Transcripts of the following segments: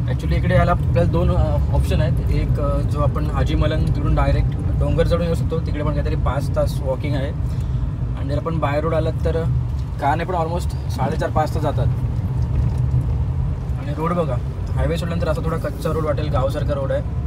Actually इकडे यायला आपल्याला दोन ऑप्शन आहेत. एक जो आपण हाजी मलंग तिकडून डायरेक्ट डोंगर चढून येऊ शकतो, तिकडे पण काहीतरी 5 तास वॉकिंग आहे. आणि जर आपण बाय रोड आलात तर कारने पण ऑलमोस्ट 4.5-5 तास जातात. आणि रोड बघा, हायवे सोडल्यानंतर असा थोडा कच्चा रोड वाटेल, गावासारखा रोड आहे.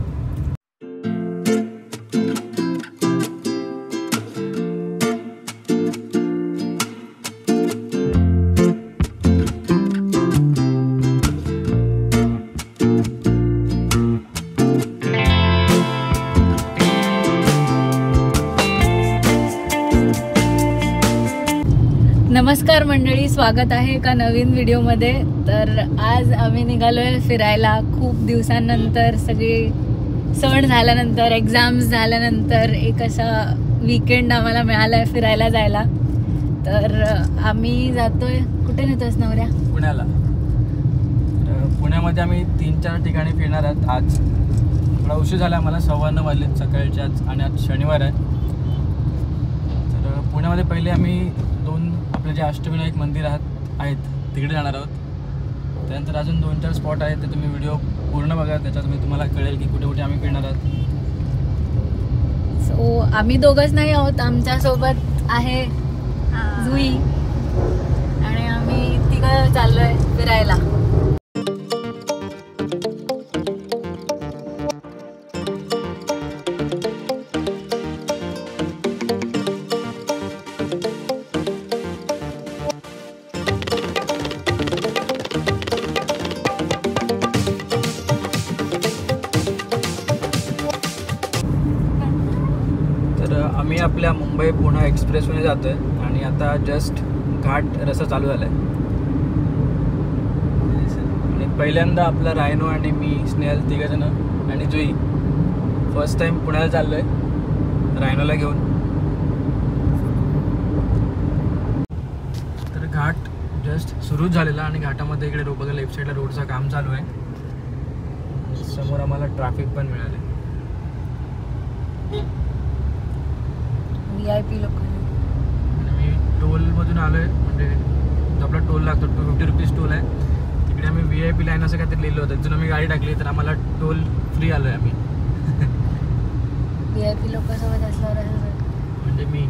नमस्कार मंडळी, स्वागत आहे एका नवीन व्हिडिओमध्ये. तर आज आम्ही निघालोय फिरायला. खूप दिवसांनंतर, सगळे सण झाल्यानंतर, एक्झाम्स झाल्यानंतर एक असा वीकेंड आम्हाला मिळाला आहे फिरायला जायला. तर आम्ही जातोय. कुठे नेतोस नवऱ्या? पुण्याला. पुण्यामध्ये आम्ही 3-4 ठिकाणी फिरणार आहोत. आज थोडा उशीर झाला आम्हाला, 9:15 वाजले सकाळच्याच, आणि आज शनिवार आहे. तर पुण्यामध्ये पहिले आम्ही आपले जे अष्टविनायक मंदिर आहेत तिकडे जाणार आहोत. त्यानंतर अजून 2-4 स्पॉट आहेत, ते तुम्ही व्हिडिओ पूर्ण बघा, त्याच्यात मी तुम्हाला कळेल की कुठे कुठे आम्ही फिरणार आहोत. सो आम्ही दोघंच नाही आहोत, आमच्यासोबत आहे जुई, आणि आम्ही तिघं चाललोय फिरायला. आम्ही आपल्या मुंबई पुणे एक्सप्रेसवेने जातो आहे, आणि आता जस्ट घाट रस्ता चालू झाला आहे. आणि पहिल्यांदा आपला रायनो आणि मी, स्नेहल, तिघंजणं आणि जुई फर्स्ट टाईम पुण्याला चाललो आहे रायनोला घेऊन. तर घाट जस्ट सुरूच झालेला, आणि घाटामध्ये इकडे बघा लेफ्ट साईडला रोडचं काम चालू आहे. समोर आम्हाला ट्रॅफिक पण मिळाले. VIP लोक. मी टोलमधून आलो आहे, म्हणजे जो आपला टोल लागतो 250 रुपीज टोल आहे, तिकडे आम्ही VIP लाईन असं काहीतरी लिहिलं होतं. जर आम्ही गाडी टाकली तर आम्हाला टोल फ्री आलो आहे. आम्ही VIP लोकांसोबत असल्यावर म्हणजे मी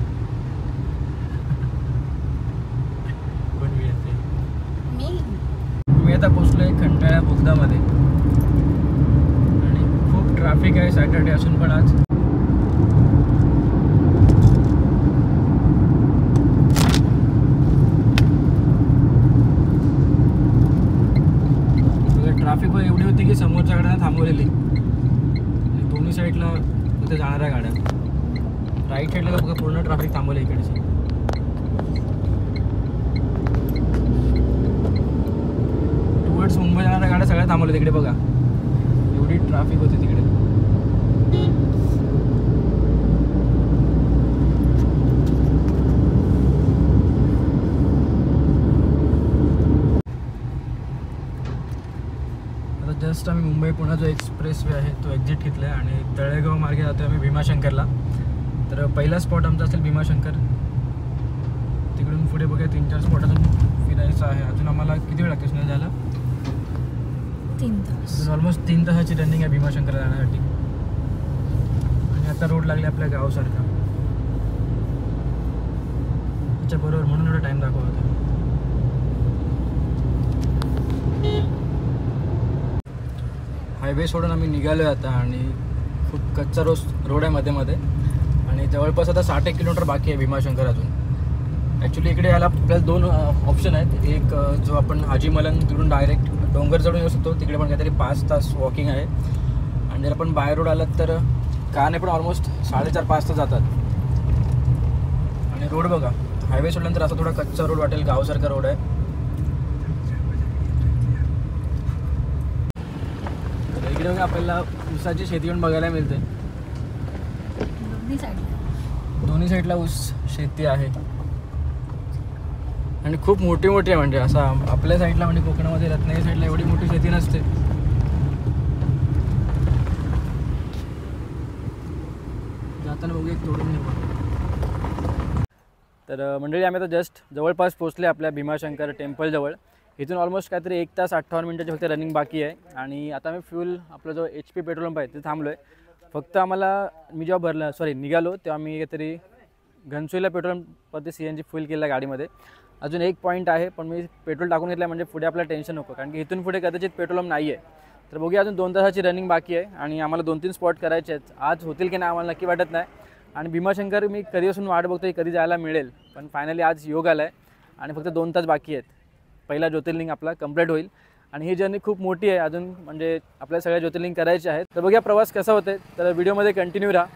कोण VIP? मी आता पोचलो आहे खंडाळा बोगदामध्ये, आणि खूप ट्रॅफिक आहे सॅटर्डे असून पण आज. ट्रॅफिक एवढी होती की समोरच्या गाड्यांना थांबवलेली, आणि दोन्ही साईडला तिथे जाणाऱ्या गाड्या. राईट साईडला बघा पूर्ण ट्रॅफिक थांबवलं इकडचे. टुवर्ड्स मुंबई जाणाऱ्या गाड्या सगळ्या थांबवल्या तिकडे बघा, एवढी ट्रॅफिक होती तिकडे. जस्ट आम्ही मुंबई पुणे जो एक्सप्रेसवे आहे तो एक्झिट घेतला आहे, आणि तळेगाव मार्गे जातो आम्ही भीमाशंकरला. तर पहिला स्पॉट आमचा असेल भीमाशंकर. तिकडून पुढे बघा 3-4 स्पॉट अजून फिरायचं आहे. अजून आम्हाला किती वेळ लागते स्नेह जायला? 3 तास. अजून ऑलमोस्ट 3 तासाची रनिंग आहे भीमाशंकर जाण्यासाठी. आणि आता रोड लागले आपल्या गावासारखा त्याच्याबरोबर, म्हणून एवढा टाईम दाखवत होता. हायवे सोडून आम्ही निघालो आहे आता, आणि खूप कच्चा रोड आहे मध्ये, आणि जवळपास आता 60 किलोमीटर बाकी आहे भीमाशंकर अजून. ॲक्च्युली इकडे यायला आपल्याला दोन ऑप्शन आहेत. एक जो आपण हाजी मलंग तिकडून डायरेक्ट डोंगर चढून येऊ शकतो, तिकडे पण काहीतरी 5 तास वॉकिंग आहे. आणि जर आपण बाय रोड आलात तर कारने पण ऑलमोस्ट 4.5-5 तास जातात. आणि रोड बघा, हायवे सोडल्यानंतर असा थोडा कच्चा रोड वाटेल, गावासारखा रोड आहे. इकडे बघा आपल्याला ऊसाची शेती पण बघायला मिळते. दोन्ही साईडला ऊस शेती आहे, आणि खूप मोठी मोठी आहे. म्हणजे असं आपल्या साईडला, म्हणजे कोकणामध्ये रत्नागिरी साईडला एवढी मोठी शेती नसते. जाताना बघू एक तोडून घेऊ. तर मंडळी आम्ही आता जस्ट जवळपास पोचले आपल्या भीमाशंकर टेम्पलजवळ. इथून ऑलमोस्ट काहीतरी 1 तास 58 मिनिटाची फक्त रनिंग बाकी आहे. आणि आता मी फ्यूल आपला जो HP पेट्रोल पंप आहे तिथे थांबलो आहे. फक्त आम्हाला मी जेव्हा निघालो तेव्हा मी काहीतरी घनसोलीला पेट्रोल पंपवरती CNG फुल केला गाडीमध्ये. अजून एक पॉईंट आहे, पण मी पेट्रोल टाकून घेतलं म्हणजे पुढे आपल्याला टेन्शन नको, कारण की इथून पुढे कदाचित पेट्रोल पंप नाही आहे. तर बघूया, अजून 2 तासाची रनिंग बाकी आहे आणि आम्हाला 2-3 स्पॉट करायचे आहेत. आज होतील की नाही आम्हाला नक्की वाटत नाही. आणि भीमाशंकर मी कधीपासून वाट बघतो की कधी जायला मिळेल, पण फायनली आज योग आला आहे आणि फक्त 2 तास बाकी आहेत. पहिला ज्योतिर्लिंग आपला कंप्लीट होईल आणि ही जर्नी खूप मोठी आहे अजून, म्हणजे आपल्या सगळ्या ज्योतिर्लिंग करायचे आहेत. तर बघूया प्रवास कसा होते, तर व्हिडिओमध्ये कंटिन्यू राहा.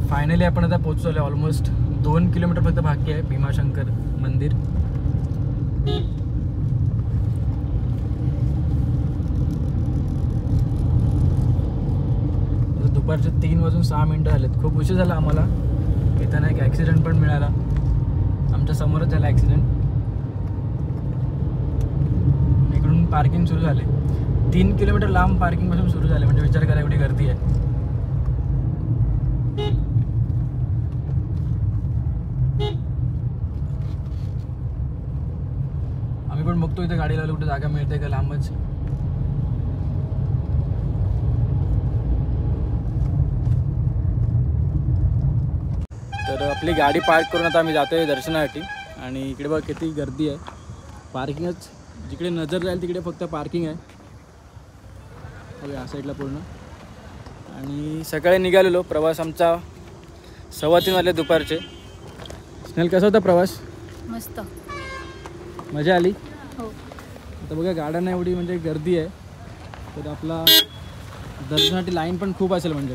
फायनली आपण आता पोहोचलो. ऑलमोस्ट 2 किलोमीटर फक्त बाकी आहे भीमाशंकर मंदिर. दुपारचे 3:06 झालेत. खूप उशीर झाला आम्हाला. येताना एक ॲक्सिडेंट पण मिळाला, आमच्या समोरच झाला ॲक्सिडेंट. इकडून पार्किंग सुरू झाले. 3 किलोमीटर लांब पार्किंगपासून सुरू झाले, म्हणजे विचार करा एवढी गर्दी आहे. आम्ही पण बघतो इथे गाडी लावली कुठे जागा मिळते का लांबच. तर आपली गाडी पार्क करून आता आम्ही जातोय दर्शनासाठी. आणि इकडे बघ किती गर्दी आहे. पार्किंगच जिकडे नजर जाईल तिकडे फक्त पार्किंग आहे. बघा या साईडला पूर्ण. आणि सकाळी निघालेलो. प्रवास आमचा 3:15 वाजले दुपारचे. स्नेल कसा होता प्रवास? मस्त, मजा आली. हो. आता बघा गाड्यांना एवढी म्हणजे गर्दी आहे, तर आपला दर्शनासाठी लाईन पण खूप असेल. म्हणजे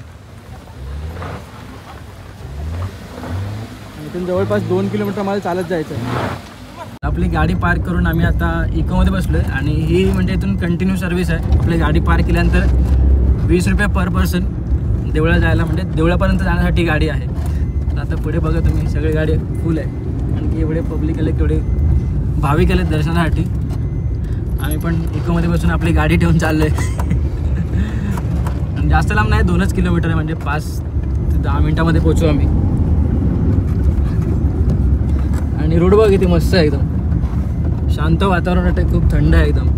इथून जवळपास 2 किलोमीटर मला चालत जायचं आहे. आपली गाडी पार्क करून आम्ही आता इकोमध्ये बसलो आहे. आणि ही म्हणजे इथून कंटिन्यू सर्व्हिस आहे. आपली गाडी पार्क केल्यानंतर 20 रुपये पर पर्सन देवळा जायला, म्हणजे देवळापर्यंत जाण्यासाठी गाडी आहे. तर आता पुढे बघा तुम्ही, सगळी गाडी फुल आहे, कारण की एवढे पब्लिक आले, केवढे भाविक आले दर्शनासाठी. आम्ही पण इकोमध्ये बसून आपली गाडी ठेवून चाललो आहे. आणि जास्त लांब नाही, 2च किलोमीटर आहे, म्हणजे 5 ते 10 मिनटामध्ये पोहोचू आम्ही. आणि रोड बघा किती मस्त आहे, एकदम शांत वातावरण वाटतं, खूप थंड आहे एकदम.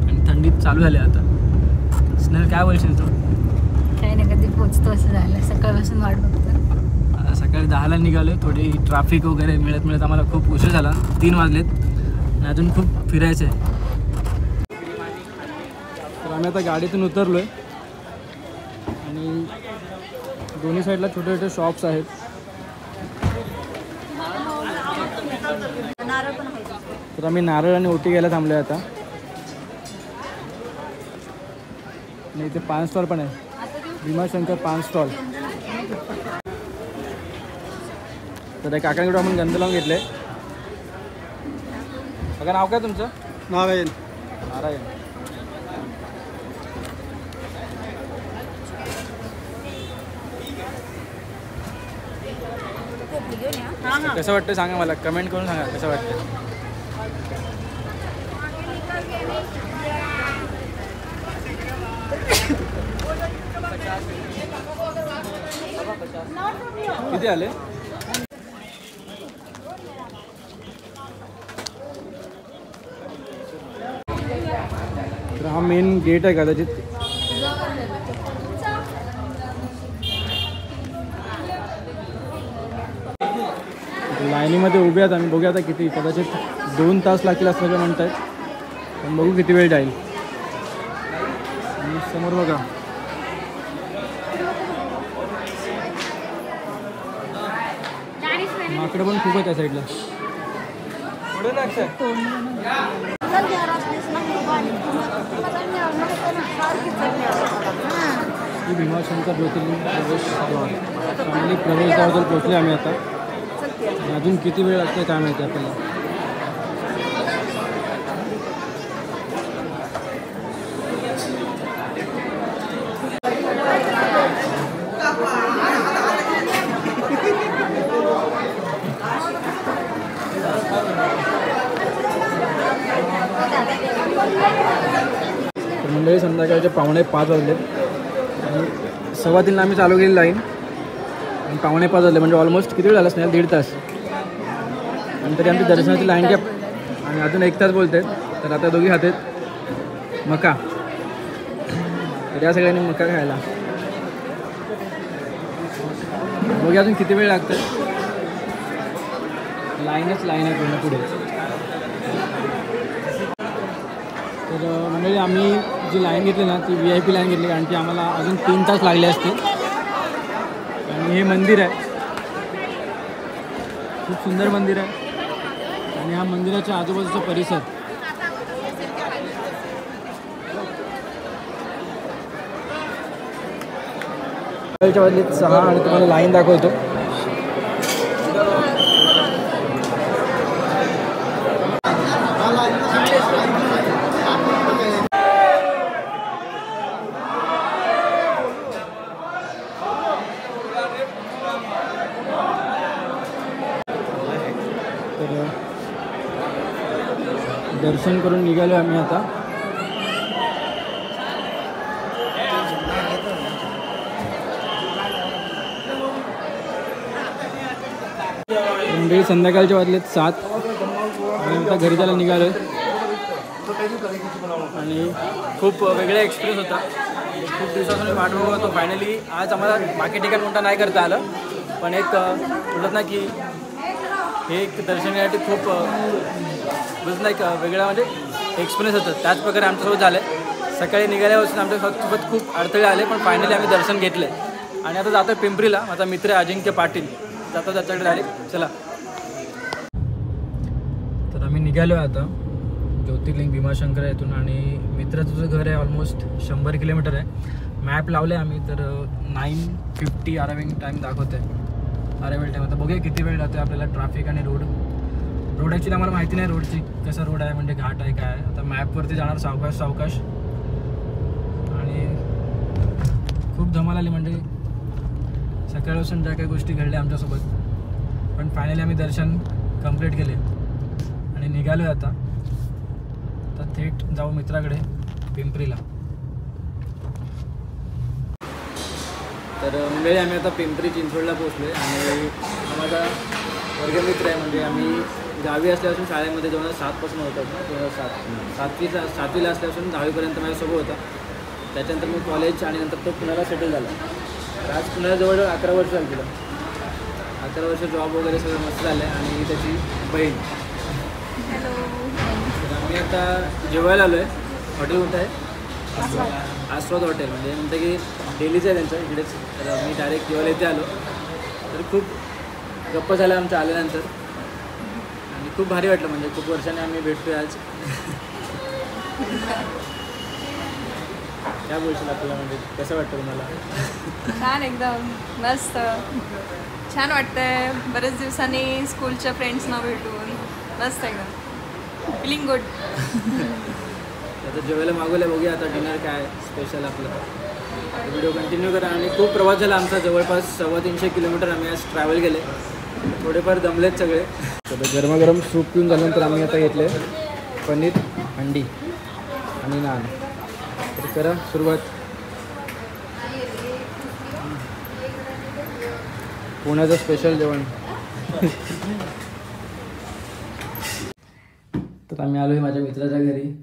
आणि थंडीत चालू झाली आता. स्नेल काय बोलशील तू? काही नाही, कधी पोचतो असं झालं. सकाळपासून वाट बघतो. सकाळी 10ला निघालो. थोडी ट्रॅफिक वगैरे मिळत आम्हाला खूप उशीर झाला. 3 वाजलेत आणि अजून खूप फिरायचं आहे. तर आम्ही आता गाडीतून उतरलो आहे. आणि दोन्ही साईडला छोटे छोटे शॉप्स आहेत. तर आम्ही नारळ आणि ओटी घ्यायला थांबलो आहे आता. आणि इथे पान स्टॉल पण आहे, भीमाशंकर पान स्टॉल. तर त्या काकांकडे आपण गंध लावून घेतले. काका नाव काय तुमचं? नारायण. नारायण. कसं वाटतं सांगा मला, कमेंट करून सांगा कसं वाटतं. किती आले? तर हा मेन गेट आहे कदाचित. लाईनीमध्ये उभे आहेत आम्ही. बघूया आता किती, कदाचित 2 तास लागतील असं सगळं म्हणत आहेत, पण बघू किती वेळ जाईल. आणि समोर बघा माकडं पण खूप आहे त्या साईडला. ही भीमाशंकर ज्योतिर्लिंग प्रवेशद्वार. चांगली प्रवेशद्वारावर पोहोचले आम्ही आता. अजून किती वेळ लागते काय माहिती आपल्याला. मंडळी संध्याकाळचे 4:45 वाजले आणि 3:15 आम्ही चालू केली लाईन आणि 4:45 वाजले म्हणजे ऑलमोस्ट किती वेळ झाला नाही 1.5 तास आणि तरी आमची दर्शनाची लाईन गॅप आणि अजून 1 तास बोलते. तर आता दोघी खातात मका. तर या सगळ्यांनी मका खायला बघूया अजून किती वेळ लागतं. लाईन आहे पूर्ण पुढे. तर म्हणजे आम्ही जी लाईन घेतली ना ती VIP लाईन घेतली कारण की आम्हाला अजून 3 तास लागले असते. आणि हे मंदिर आहे, खूप सुंदर मंदिर आहे आणि हा मंदिराच्या आजूबाजूचा परिसर वाजलेत 6 आणि तुम्हाला लाईन दाखवतो. दर्शन करून निघालो आम्ही आता. म्हणजे संध्याकाळचे वाजलेत 7 आणि आता घरी जायला निघालो आणि खूप वेगळा एक्सपिरियन्स होता. खूप दिवसापासून वाट बघत होतो. फायनली आज आम्हाला बाकी ठिकाण मोठा नाही करता आलं पण एक बोलत ना की हे एक दर्शन घेण्यासाठी खूप बोलत ना एक वेगळा म्हणजे एक्सपिरियन्स होतं. त्याच प्रकारे आमच्यासोबत झालं आहे. सकाळी निघाल्यापासून आमच्यासोबत खूप अडथळे आले पण फायनली आम्ही दर्शन घेतले आणि आता जातो पिंपरीला. माझा मित्र अजिंक्य पाटील जातो त्याच्याकडे डायरेक्ट. चला तर आम्ही निघालो आता ज्योतिर्लिंग भीमाशंकर येथून आणि मित्राचं जो घर आहे ऑलमोस्ट 100 किलोमीटर आहे. मॅप लावले आम्ही तर 9:50 अरायविंग टाईम दाखवते. अरायवल टाईम आता बघूया किती वेळ जातो आपल्याला. ट्रॅफिक आणि रोड ॲक्च्युली आम्हाला माहिती नाही रोडची कसा रोड आहे म्हणजे घाट आहे काय. आता मॅपवरती जाणार सावकाश आणि खूप धमाल आली म्हणजे सकाळपासून ज्या काही गोष्टी घडल्या आमच्यासोबत पण फायनली आम्ही दर्शन कंप्लीट केले आणि निघालो आता. तर थेट जाऊ मित्राकडे पिंपरीला. तर मुंबई आम्ही आता पिंपरी चिंचवडला पोहोचलो आहे आणि माझा वर्गमित्र आहे. म्हणजे आम्ही गावी असल्यापासून शाळेमध्ये 2007 होतो. 2007 सातवीला असल्यापासून 10वीपर्यंत माझ्यासोबत होता. त्याच्यानंतर मी कॉलेज आणि नंतर तो पुण्याला सेटल झाला. तर आज पुण्याला जवळजवळ 11 वर्ष झाली तिला. 11 वर्ष जॉब वगैरे सगळं मस्त झालं आहे आणि त्याची बहीण. तर आम्ही आता जेवायला आलो आहे. हॉटेल कोणतं आहे? आस्वाद हॉटेल. म्हणजे म्हणतं की डेलीचं आहे त्यांचं इकडेच. तर मी डायरेक्ट जेवायला इथे आलो. तर खूप गप्पा झाल्या आमच्या आल्यानंतर आणि खूप भारी वाटलं. म्हणजे खूप वर्षाने आम्ही भेटतोय आज. काय बोलशील आपल्याला म्हणजे कसं वाटतं तुम्हाला? छान एकदम मस्त छान वाटतंय. बरेच दिवसांनी स्कूलच्या फ्रेंड्सना भेटून मस्त एकदम फिलिंग गुड. आता जेवायला मागवलं बघूया आता डिनर काय स्पेशल आपलं. व्हिडिओ कंटिन्यू करा. आणि खूप प्रवास झाला आमचा. जवळपास 350 किलोमीटर आम्ही आज ट्रॅव्हल केले. थोडेफार दमलेत सगळे. तर गरमागरम सूप पिऊन झाल्यानंतर आम्ही आता घेतले पनीर अंडी आणि नान. तर करा सुरुवात. पुण्याचं स्पेशल जेवण. तर आम्ही आलो आहे माझ्या मित्राच्या घरी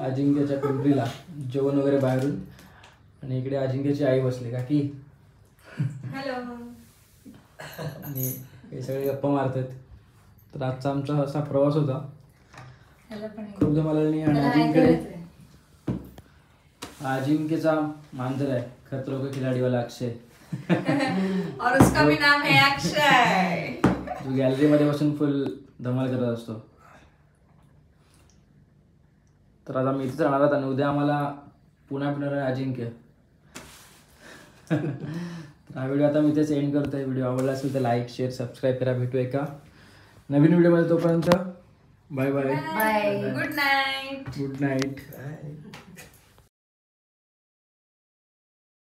अजिंक्यच्या पिंपरीला. जेवण वगैरे बाहेरून आणि इकडे अजिंक्यची आई बसली काकी. हॅलो. आणि हे सगळे गप्पा मारतात. तर आजचा आमचा असा प्रवास होता. खूप धमाल आली. आणि अजिंक्यचा मांजर आहे खतरों के खिलाडी वाला अक्षय. और उसका भी नाम है अक्षय. जो गॅलरीमध्ये बसून फुल धमाल करत असतो. तर आता मी इथेच राहणार आहोत आणि उद्या आम्हाला पुन्हा पिणार आहे अजिंक्य. हा व्हिडिओ आता मी इथेच एंड करतो आहे. व्हिडिओ आवडला असेल तर लाईक शेअर सबस्क्राईब करा. भेटू एका नवीन व्हिडिओमध्ये. तोपर्यंत bye bye. Bye. Good night. Good night.